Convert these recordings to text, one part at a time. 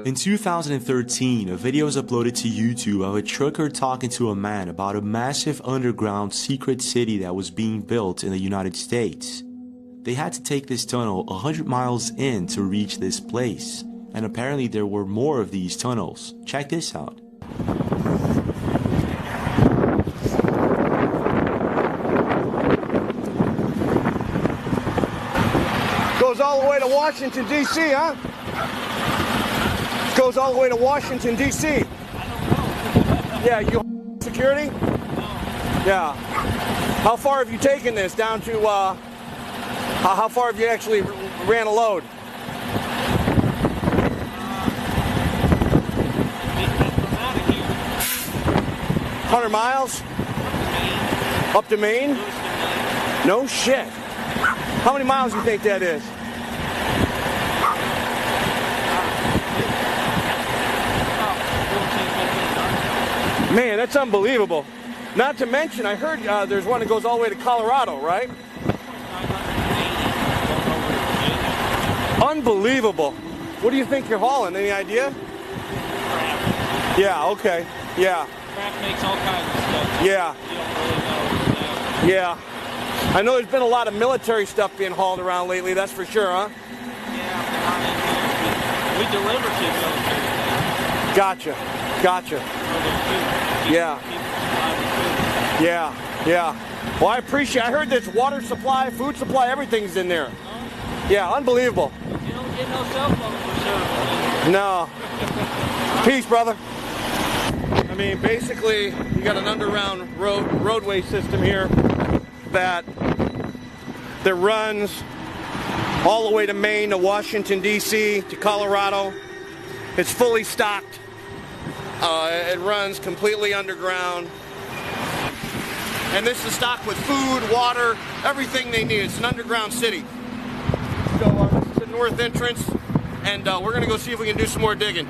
In 2013, a video was uploaded to YouTube of a trucker talking to a man about a massive underground secret city that was being built in the United States. They had to take this tunnel 100 miles in to reach this place, and apparently there were more of these tunnels. Check this out. Goes all the way to Washington, D.C., huh? Goes all the way to Washington, D.C. Yeah, you security? Yeah. How far have you taken this down to, how far have you actually ran a load? 100 miles? Up to Maine? No shit. How many miles do you think that is? Man, that's unbelievable. Not to mention, I heard there's one that goes all the way to Colorado, right? Unbelievable. What do you think you're hauling? Any idea? Yeah, okay. Yeah. Craft makes all kinds of stuff. Yeah. You don't really know. Yeah. I know there's been a lot of military stuff being hauled around lately, that's for sure, huh? Yeah, we deliver to military. Gotcha. Gotcha. Yeah. Yeah. Yeah. Well, I appreciate. I heard there's water supply, food supply, everything's in there. Yeah, unbelievable. You don't get no cell phone for service. No. Peace, brother. I mean, basically, you got an underground roadway system here that runs all the way to Maine, to Washington, D.C., to Colorado. It's fully stocked. It runs completely underground. And this is stocked with food, water, everything they need. It's an underground city. So this is the north entrance, and we're going to go see if we can do some more digging.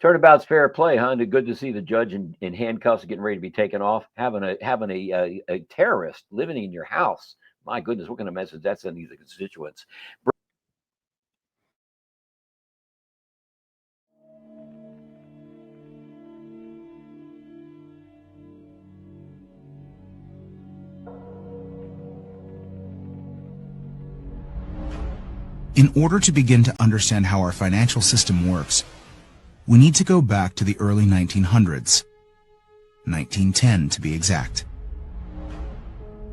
Turnabout's fair play, huh? And good to see the judge in handcuffs getting ready to be taken off, having a terrorist living in your house. My goodness, what kind of message that's sending to the constituents? In order to begin to understand how our financial system works, we need to go back to the early 1900s, 1910 to be exact.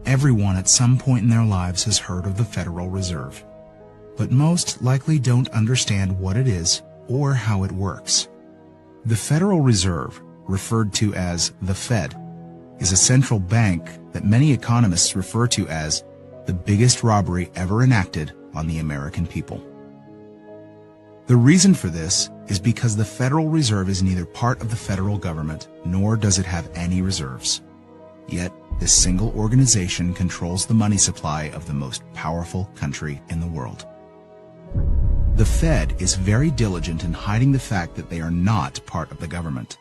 Everyone at some point in their lives has heard of the Federal Reserve, but most likely don't understand what it is or how it works. The Federal Reserve, referred to as the Fed, is a central bank that many economists refer to as the biggest robbery ever enacted on the American people. The reason for this is because the Federal Reserve is neither part of the federal government nor does it have any reserves. Yet, this single organization controls the money supply of the most powerful country in the world. The Fed is very diligent in hiding the fact that they are not part of the government.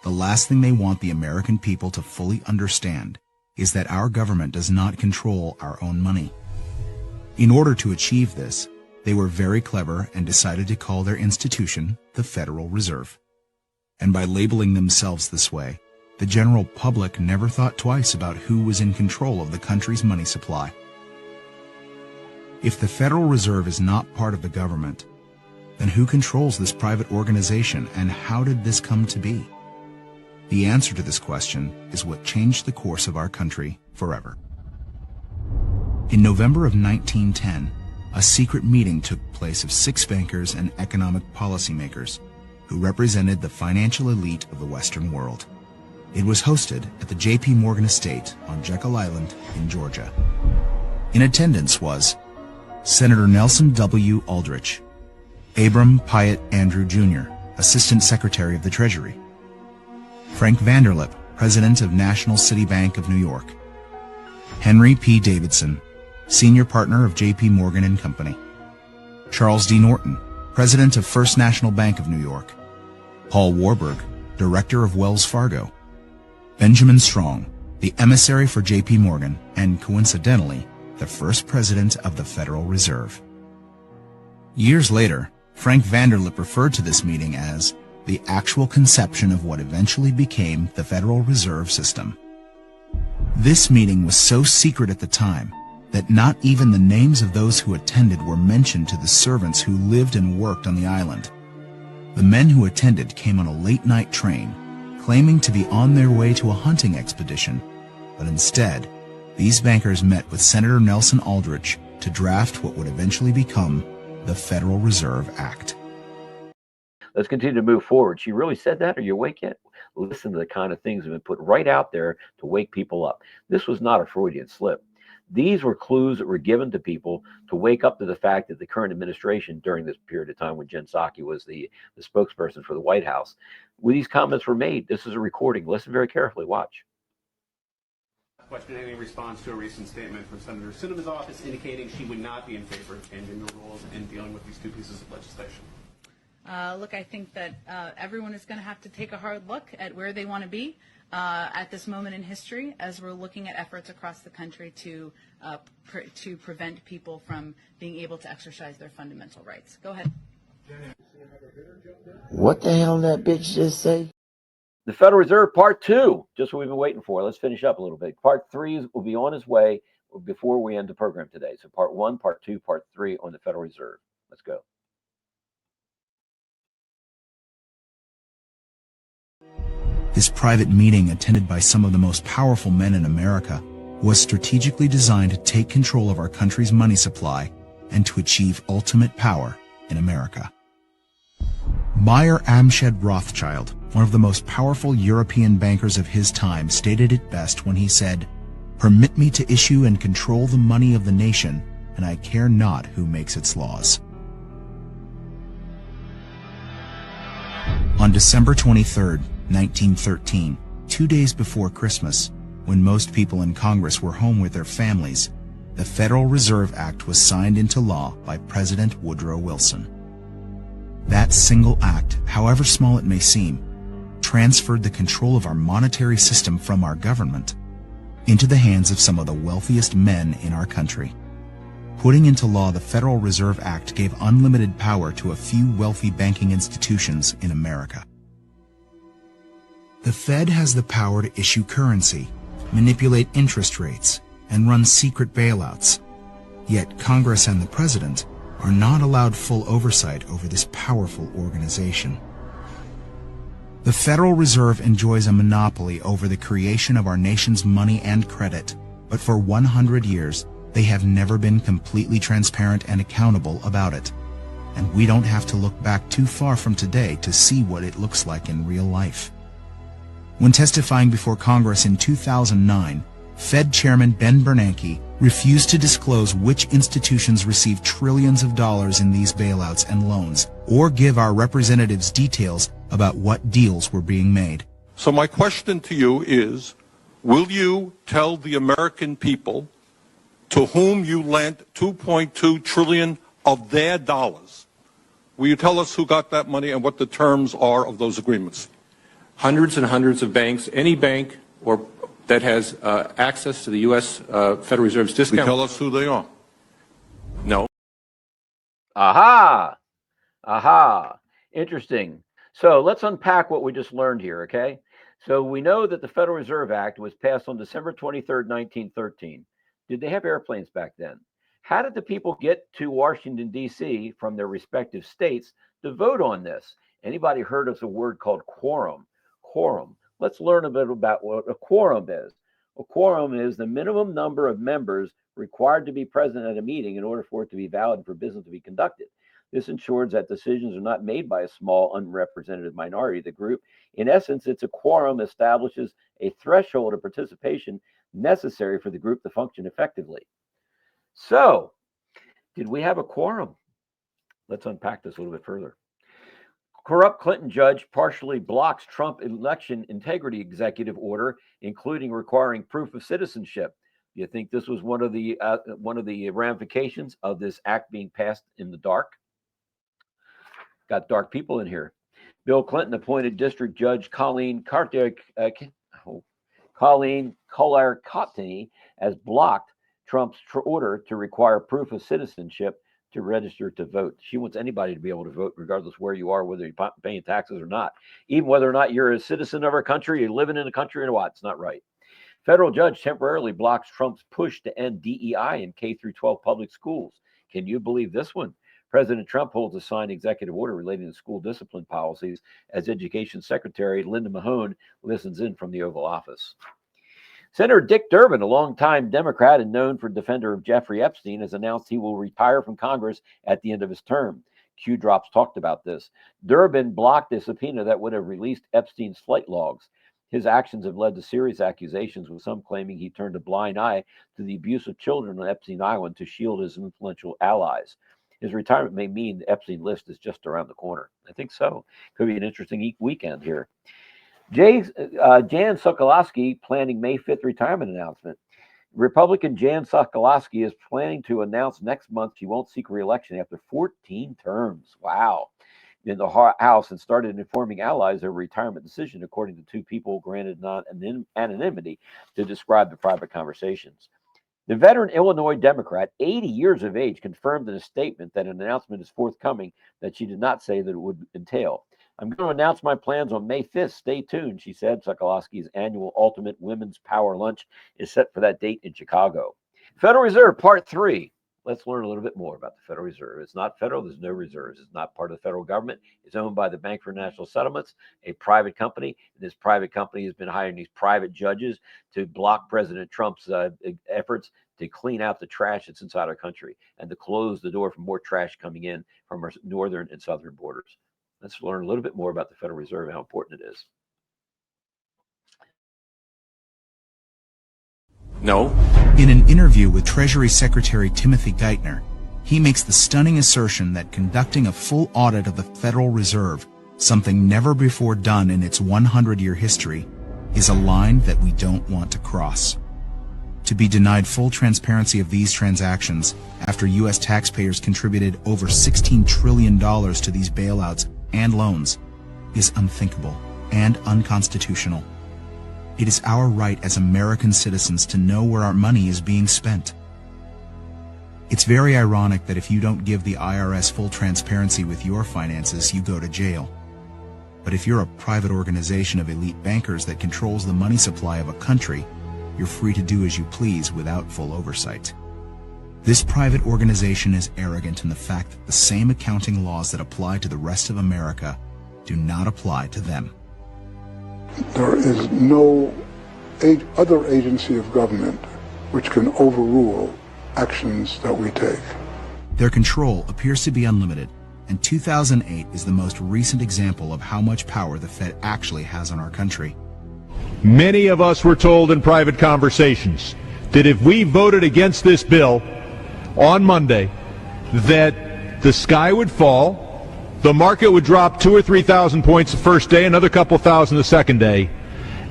The last thing they want the American people to fully understand is that our government does not control our own money. In order to achieve this, they were very clever and decided to call their institution the Federal Reserve. And by labeling themselves this way, the general public never thought twice about who was in control of the country's money supply. If the Federal Reserve is not part of the government, then who controls this private organization and how did this come to be? The answer to this question is what changed the course of our country forever. In November of 1910, a secret meeting took place of 6 bankers and economic policymakers who represented the financial elite of the Western world. It was hosted at the J.P. Morgan estate on Jekyll Island in Georgia. In attendance was Senator Nelson W. Aldrich, Abram Pyatt Andrew Jr., Assistant Secretary of the Treasury, Frank Vanderlip, President of National City Bank of New York, Henry P. Davidson, Senior Partner of J.P. Morgan and Company, Charles D. Norton, President of First National Bank of New York, Paul Warburg, Director of Wells Fargo, Benjamin Strong, the emissary for J.P. Morgan, and coincidentally, the first president of the Federal Reserve. Years later, Frank Vanderlip referred to this meeting as the actual conception of what eventually became the Federal Reserve System. This meeting was so secret at the time that not even the names of those who attended were mentioned to the servants who lived and worked on the island. The men who attended came on a late-night train, claiming to be on their way to a hunting expedition, but instead, these bankers met with Senator Nelson Aldrich to draft what would eventually become the Federal Reserve Act. Let's continue to move forward. She really said that? Are you awake yet? Listen to the kind of things that have been put right out there to wake people up. This was not a Freudian slip. These were clues that were given to people to wake up to the fact that the current administration, during this period of time when Jen Psaki was the spokesperson for the White House, when these comments were made, this is a recording. Listen very carefully. Watch. Question: any response to a recent statement from Senator Sinema's office indicating she would not be in favor of changing the rules in dealing with these two pieces of legislation? Look, I think that everyone is going to have to take a hard look at where they want to be at this moment in history as we're looking at efforts across the country to prevent people from being able to exercise their fundamental rights. Go ahead. What the hell did that bitch just say? The Federal Reserve Part 2, just what we've been waiting for. Let's finish up a little bit. Part 3 will be on its way before we end the program today. So Part 1, Part 2, Part 3 on the Federal Reserve. Let's go. This private meeting, attended by some of the most powerful men in America, was strategically designed to take control of our country's money supply and to achieve ultimate power in America. Meyer Amschad Rothschild, one of the most powerful European bankers of his time, stated it best when he said, "Permit me to issue and control the money of the nation, and I care not who makes its laws." On December 23, 1913, 2 days before Christmas, when most people in Congress were home with their families, the Federal Reserve Act was signed into law by President Woodrow Wilson. That single act, however small it may seem, transferred the control of our monetary system from our government into the hands of some of the wealthiest men in our country. Putting into law the Federal Reserve Act gave unlimited power to a few wealthy banking institutions in America. The Fed has the power to issue currency, manipulate interest rates, and run secret bailouts. Yet Congress and the President are not allowed full oversight over this powerful organization. The Federal Reserve enjoys a monopoly over the creation of our nation's money and credit, but for 100 years, they have never been completely transparent and accountable about it. And we don't have to look back too far from today to see what it looks like in real life. When testifying before Congress in 2009, Fed Chairman Ben Bernanke refused to disclose which institutions received trillions of dollars in these bailouts and loans, or give our representatives details about what deals were being made. So my question to you is, will you tell the American people to whom you lent $2.2 trillion of their dollars? Will you tell us who got that money and what the terms are of those agreements? Hundreds and hundreds of banks, any bank or that has access to the U.S. Federal Reserve's discount. Will you tell us who they are? No. Aha! Aha! Interesting. So let's unpack what we just learned here, okay? So we know that the Federal Reserve Act was passed on December 23rd, 1913. Did they have airplanes back then? How did the people get to Washington, D.C. from their respective states to vote on this? Anybody heard of a word called quorum? Quorum. Let's learn a bit about what a quorum is. A quorum is the minimum number of members required to be present at a meeting in order for it to be valid and for business to be conducted. This ensures that decisions are not made by a small, unrepresented minority of the group. In essence, it's a quorum establishes a threshold of participation necessary for the group to function effectively. So, did we have a quorum? Let's unpack this a little bit further. Corrupt Clinton judge partially blocks Trump election integrity executive order, including requiring proof of citizenship. Do you think this was one of the ramifications of this act being passed in the dark? Got dark people in here. Bill Clinton appointed District Judge Colleen Collar-Cotteny has blocked Trump's order to require proof of citizenship to register to vote. She wants anybody to be able to vote, regardless of where you are, whether you're paying taxes or not, even whether or not you're a citizen of our country, you're living in the country or what. It's not right. Federal judge temporarily blocks Trump's push to end DEI in K-12 public schools. Can you believe this one? President Trump holds a signed executive order relating to school discipline policies as Education Secretary Linda Mahone listens in from the Oval Office. Senator Dick Durbin, a longtime Democrat and known for defender of Jeffrey Epstein, has announced he will retire from Congress at the end of his term. Q Drops talked about this. Durbin blocked a subpoena that would have released Epstein's flight logs. His actions have led to serious accusations, with some claiming he turned a blind eye to the abuse of children on Epstein Island to shield his influential allies. His retirement may mean the Epstein list is just around the corner. I think so. Could be an interesting weekend here. Jan Sokolowski planning May 5th retirement announcement. Republican Jan Sokolowski is planning to announce next month she won't seek re-election after 14 terms. Wow. In the House, and started informing allies of her retirement decision, according to two people granted anonymity to describe the private conversations. The veteran Illinois Democrat, 80 years of age, confirmed in a statement that an announcement is forthcoming that she did not say that it would entail. I'm going to announce my plans on May 5th. Stay tuned, she said. Sokolowski's annual Ultimate Women's Power Lunch is set for that date in Chicago. Federal Reserve, Part 3. Let's learn a little bit more about the Federal Reserve. It's not federal. There's no reserves. It's not part of the federal government. It's owned by the Bank for National Settlements, a private company. This private company has been hiring these private judges to block President Trump's efforts to clean out the trash that's inside our country and to close the door for more trash coming in from our northern and southern borders. Let's learn a little bit more about the Federal Reserve and how important it is. No. In an interview with Treasury Secretary Timothy Geithner, he makes the stunning assertion that conducting a full audit of the Federal Reserve, something never before done in its 100-year history, is a line that we don't want to cross. To be denied full transparency of these transactions after U.S. taxpayers contributed over $16 trillion to these bailouts and loans is unthinkable and unconstitutional. It is our right as American citizens to know where our money is being spent. It's very ironic that if you don't give the IRS full transparency with your finances, you go to jail. But if you're a private organization of elite bankers that controls the money supply of a country, you're free to do as you please without full oversight. This private organization is arrogant in the fact that the same accounting laws that apply to the rest of America do not apply to them. There is no other agency of government which can overrule actions that we take. Their control appears to be unlimited, and 2008 is the most recent example of how much power the Fed actually has on our country. Many of us were told in private conversations that if we voted against this bill on Monday, that the sky would fall, the market would drop 2,000 or 3,000 points the first day, another couple thousand the second day,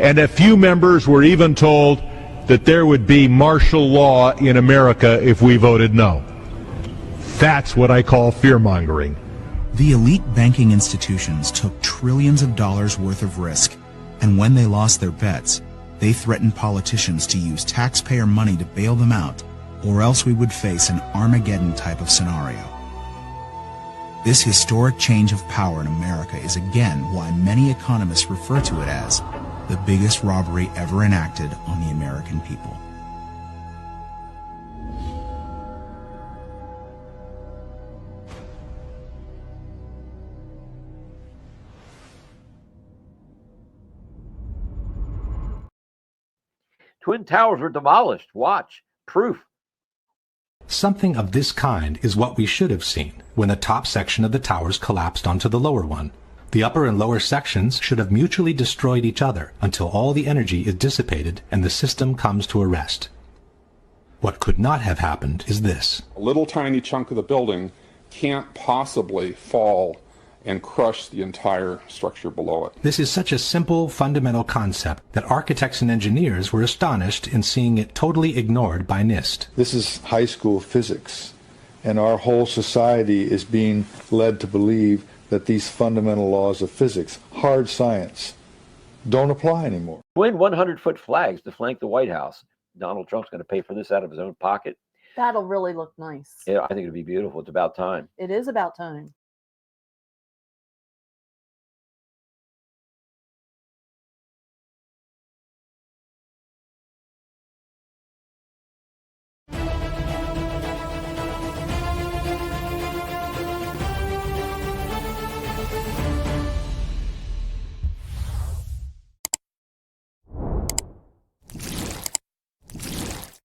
and a few members were even told that there would be martial law in America if we voted no. That's what I call fear-mongering. The elite banking institutions took trillions of dollars worth of risk, and when they lost their bets, they threatened politicians to use taxpayer money to bail them out, or else we would face an Armageddon type of scenario. This historic change of power in America is again why many economists refer to it as the biggest robbery ever enacted on the American people. Twin Towers were demolished. Watch. Proof. Something of this kind is what we should have seen when the top section of the towers collapsed onto the lower one. The upper and lower sections should have mutually destroyed each other until all the energy is dissipated and the system comes to a rest. What could not have happened is this. A little tiny chunk of the building can't possibly fall and crush the entire structure below it. This is such a simple, fundamental concept that architects and engineers were astonished in seeing it totally ignored by NIST. This is high school physics, and our whole society is being led to believe that these fundamental laws of physics, hard science, don't apply anymore. Twin 100-foot flags to flank the White House. Donald Trump's going to pay for this out of his own pocket. That'll really look nice. Yeah, I think it'd be beautiful. It's about time. It is about time.